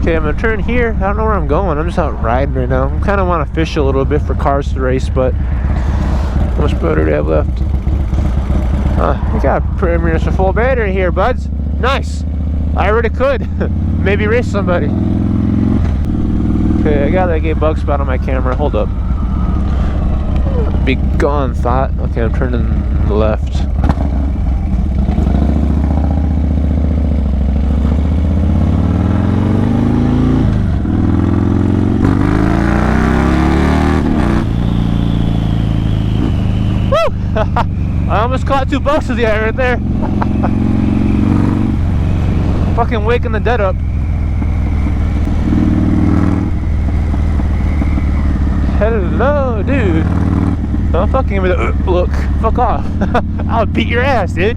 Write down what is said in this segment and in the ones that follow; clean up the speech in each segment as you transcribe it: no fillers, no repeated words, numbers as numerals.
Okay, I'm gonna turn here. I don't know where I'm going. I'm just out riding right now. I kind of want to fish a little bit for cars to race, but how much battery do I have left? We got pretty much a full battery here, buds. Nice. I already could. Maybe race somebody. Okay, I got like a bug spot on my camera. Hold up. Be gone, thought. Okay, I'm turning left. I almost caught 2 bucks of the eye right there. Fucking waking the dead up. Hello, dude. Don't fucking give me the look. Fuck off. I'll beat your ass, dude.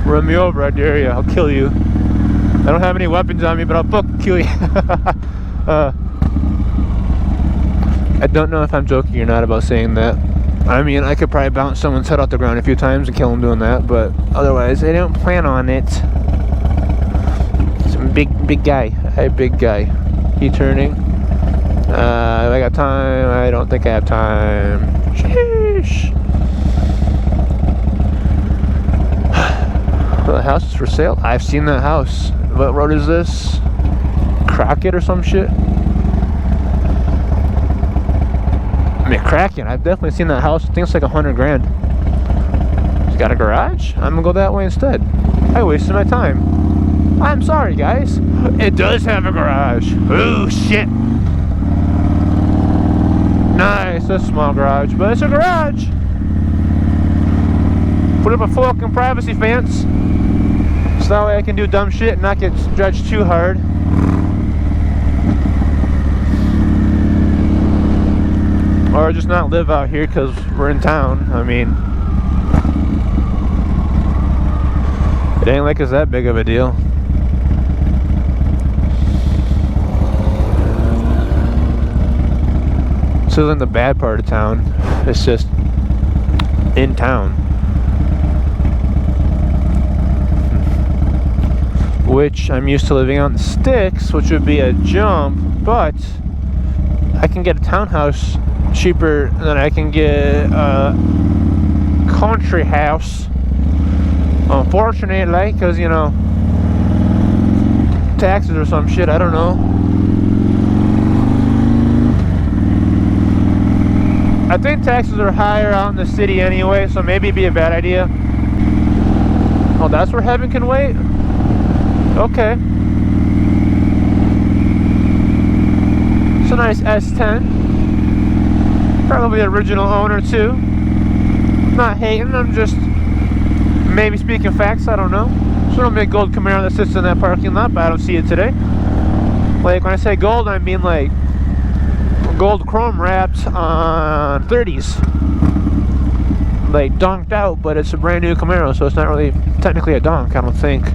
Run me over, I dare you. I'll kill you. I don't have any weapons on me, but I'll fucking kill you. I don't know if I'm joking or not about saying that. I mean, I could probably bounce someone's head off the ground a few times and kill them doing that, but otherwise, I don't plan on it. Some big guy. Hey, big guy. He turning. I got time. I don't think I have time. Sheesh. The house is for sale. I've seen that house. What road is this? Crockett or some shit? McCracken. I've definitely seen that house. I think it's like 100 grand. It's got a garage? I'm gonna go that way instead. I wasted my time. I'm sorry, guys. It does have a garage. Oh shit. Nice. That's a small garage, but it's a garage. Put up a fucking privacy fence, so that way I can do dumb shit and not get judged too hard. Or just not live out here because we're in town. I mean, it ain't like it's that big of a deal. This isn't the bad part of town. It's just in town. Which I'm used to living out in the sticks, which would be a jump, but I can get a townhouse cheaper than I can get a country house, unfortunately, because, you know, taxes or some shit, I don't know. I think taxes are higher out in the city anyway, so maybe it'd be a bad idea. Oh, that's where heaven can wait? Okay. It's a nice S10. Probably the original owner too. Not hating, I'm just maybe speaking facts, I don't know. It's a big gold Camaro that sits in that parking lot, but I don't see it today. Like when I say gold, I mean like gold chrome wrapped on 30s. Like donked out, but it's a brand new Camaro, so it's not really technically a donk, I don't think.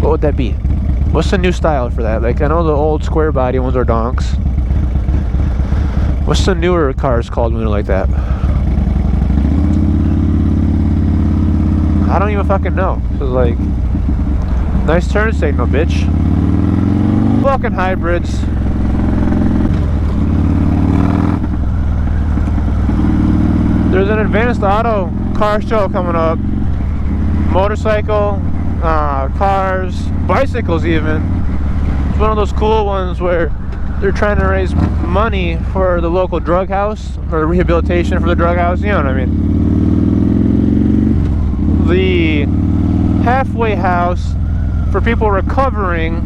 What would that be? What's the new style for that? Like I know the old square body ones are donks. What's the newer cars called when they're like that? I don't even fucking know. It's like, nice turn signal, bitch. Fucking hybrids. There's an advanced auto car show coming up. Motorcycle, cars, bicycles even. It's one of those cool ones where they're trying to raise money for the local drug house or rehabilitation for the drug house, you know what I mean? The halfway house for people recovering,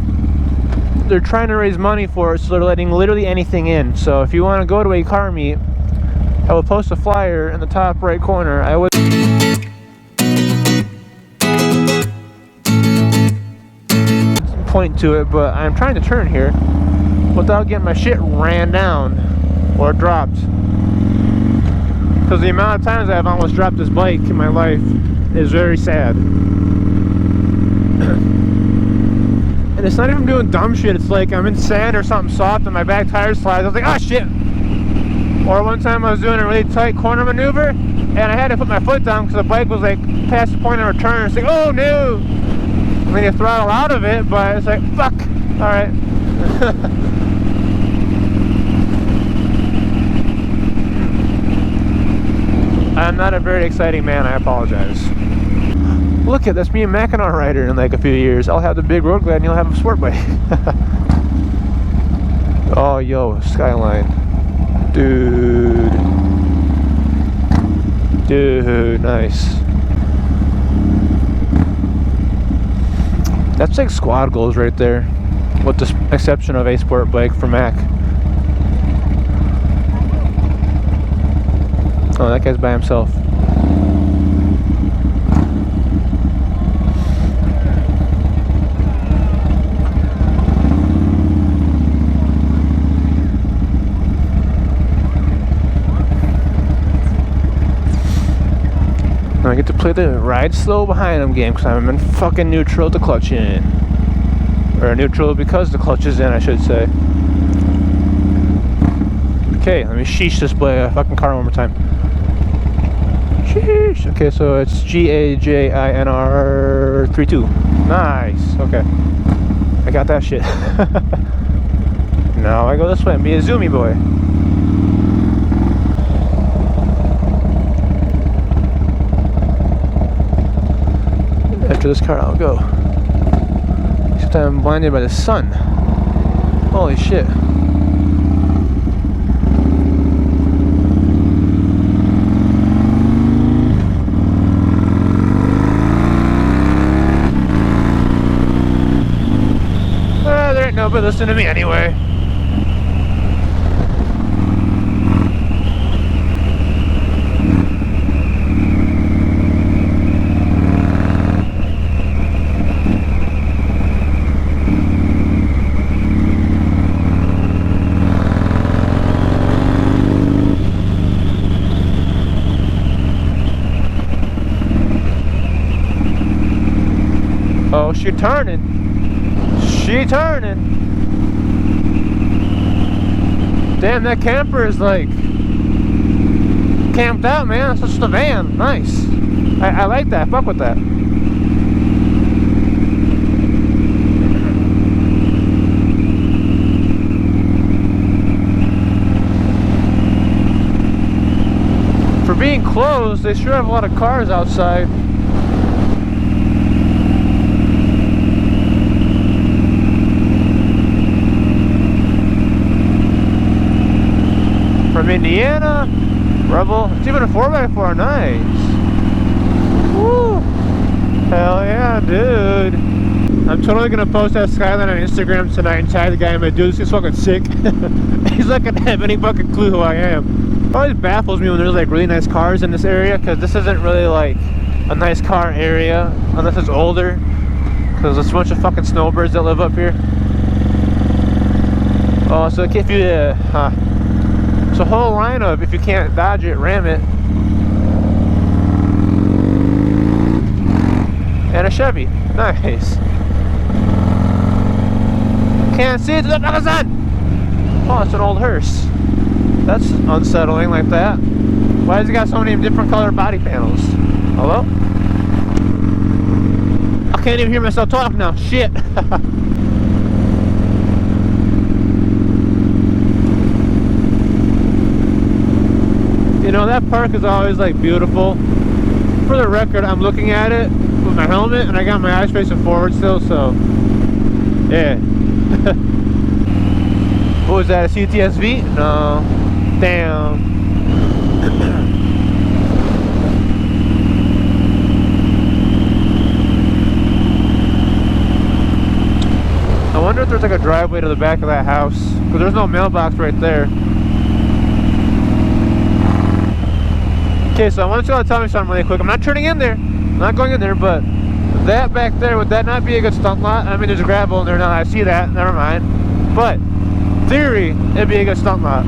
they're trying to raise money for it, so they're letting literally anything in. So if you want to go to a car meet, I will post a flyer in the top right corner. I would point to it, but I'm trying to turn here without getting my shit ran down or dropped, because the amount of times I've almost dropped this bike in my life is very sad. And it's not even doing dumb shit. It's like I'm in sand or something soft and my back tire slides. I was like, oh shit. Or one time I was doing a really tight corner maneuver and I had to put my foot down because the bike was like past the point of return. It's like, oh no. And then you throttle out of it, but it's like, fuck. All right. I'm not a very exciting man, I apologize. Look at that's me and Mackinac rider in like a few years. I'll have the big road glad and you'll have a sport bike. Oh, yo, Skyline. Dude. Dude, nice. That's like squad goals right there. With the exception of a sport bike for Mac. Oh, that guy's by himself. I get to play the ride slow behind him game because I'm in fucking neutral with the clutch in. Or neutral because the clutch is in, I should say. Okay, let me sheesh this fucking car one more time. Sheesh. Okay, so it's GAJINR32. Nice. Okay. I got that shit. Now I go this way and be a zoomy boy. After this car, I'll go. Except I'm blinded by the sun. Holy shit. There ain't nobody listening to me anyway. Oh, she turning. She turning. Damn, that camper is like camped out, man. That's just a van. Nice. I like that. Fuck with that. For being closed, they sure have a lot of cars outside. From Indiana, Rebel. It's even a 4x4. Nice. Woo. Hell yeah, dude. I'm totally gonna post that Skyline on Instagram tonight and tag the guy. I'm like, dude, this is fucking sick. He's not gonna have any fucking clue who I am. It always baffles me when there's like really nice cars in this area, because this isn't really like a nice car area unless it's older, because there's a bunch of fucking snowbirds that live up here. Oh, so if you it's a whole line of, if you can't dodge it, ram it. And a Chevy. Nice. Can't see it to the back of the sun. Oh, it's an old hearse. That's unsettling like that. Why has it got so many different colored body panels? Hello? I can't even hear myself talk now. Shit. You know, that park is always like beautiful. For the record, I'm looking at it with my helmet and I got my eyes facing forward still, so yeah. What was that, a CTSV? No. Damn. I wonder if there's like a driveway to the back of that house, because there's no mailbox right there. Okay, so I want you all to tell me something really quick. I'm not turning in there. I'm not going in there, but that back there, would that not be a good stunt lot? I mean, there's a gravel in there now. I see that. Never mind. But, theory, it'd be a good stunt lot.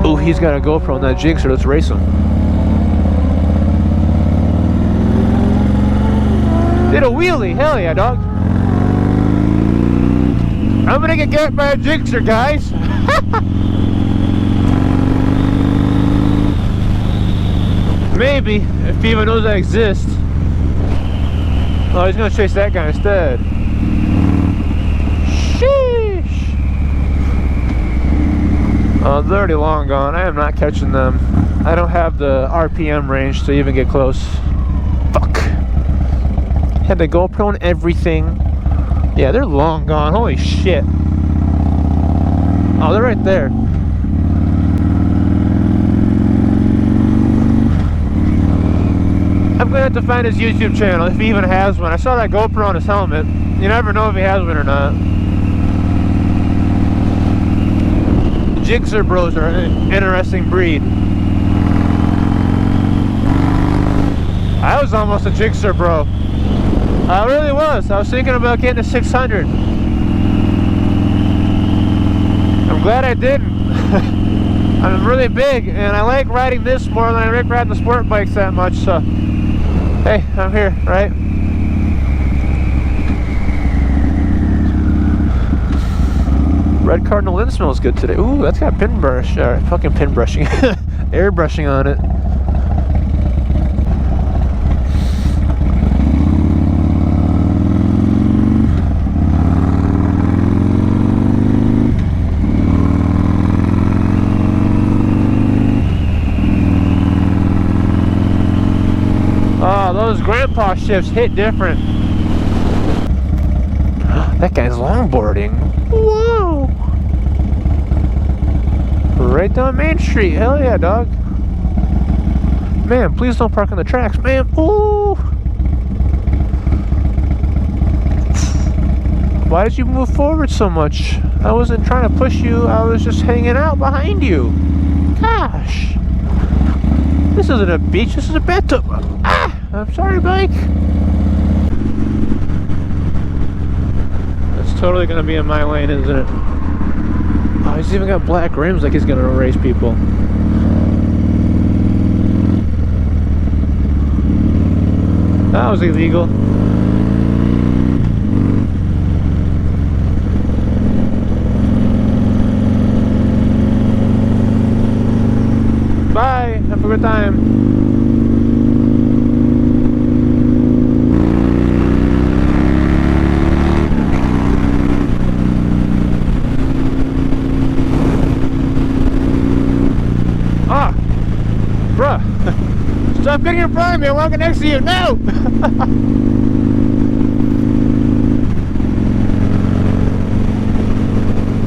Oh, he's got a GoPro on that Jinxer. Let's race him. Did a wheelie. Hell yeah, dog. I'm gonna get got by a Jinxer, guys. Maybe, if he even knows I exist. Oh, he's gonna chase that guy instead. Sheesh. Oh, they're already long gone. I am not catching them. I don't have the RPM range to even get close. Fuck. Had the GoPro and everything. Yeah, they're long gone. Holy shit. Oh, they're right there. I'm gonna have to find his YouTube channel if he even has one. I saw that GoPro on his helmet. You never know if he has one or not. Jigsaw Bros are an interesting breed. I was almost a Jigsaw Bro. I really was. I was thinking about getting a 600. I'm glad I didn't. I'm really big, and I like riding this more than I like riding the sport bikes that much, so hey, I'm here, right? Red Cardinal Lynn smells good today. Ooh, that's got pin brush, fucking pin brushing, airbrushing on it. Oh, those grandpa shifts hit different. That guy's longboarding. Whoa! Right down Main Street. Hell yeah, dog. Man, please don't park on the tracks, man. Ooh! Why did you move forward so much? I wasn't trying to push you. I was just hanging out behind you. Gosh. This isn't a beach. This is a bathtub. Ah! I'm sorry, bike. That's totally gonna be in my lane, isn't it? Oh, he's even got black rims like he's gonna race people. That was illegal. Bye. Have a good time. Stop getting in front of me, I'm walking next to you, no!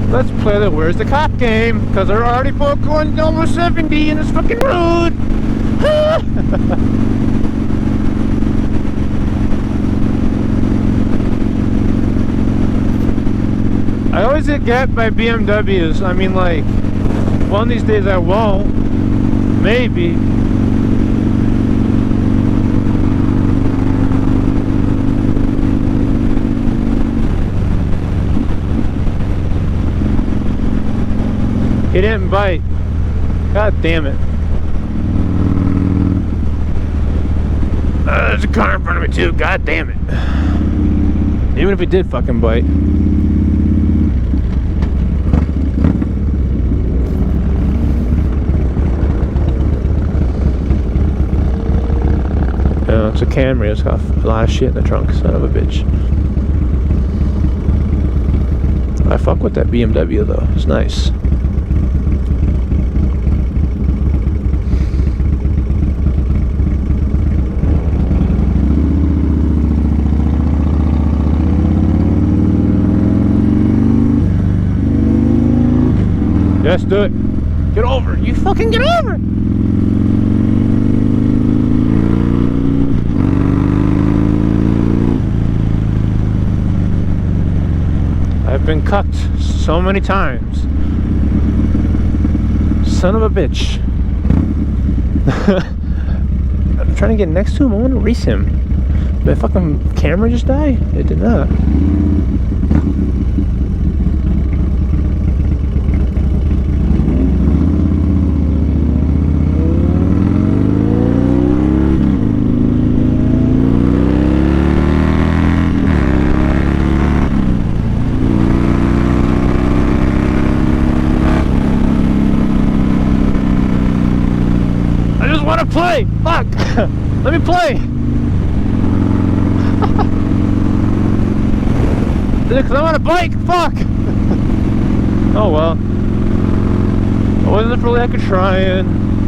Let's play the where's the cop game, because they're already both going almost 70 in this fucking road! I always get gapped by BMWs. I mean, like, one of these days I won't. Maybe. He didn't bite. God damn it. There's a car in front of me too. God damn it. Even if he did fucking bite. Yeah, it's a Camry. It's got a lot of shit in the trunk. Son of a bitch. I fuck with that BMW though. It's nice. Yes, do it. Get over. You fucking get over. I've been cucked so many times. Son of a bitch. I'm trying to get next to him. I want to race him. Did my fucking camera just die? It did not. Play! Fuck! Let me play! Because I'm on a bike, fuck! Oh well. I wasn't for lack of trying.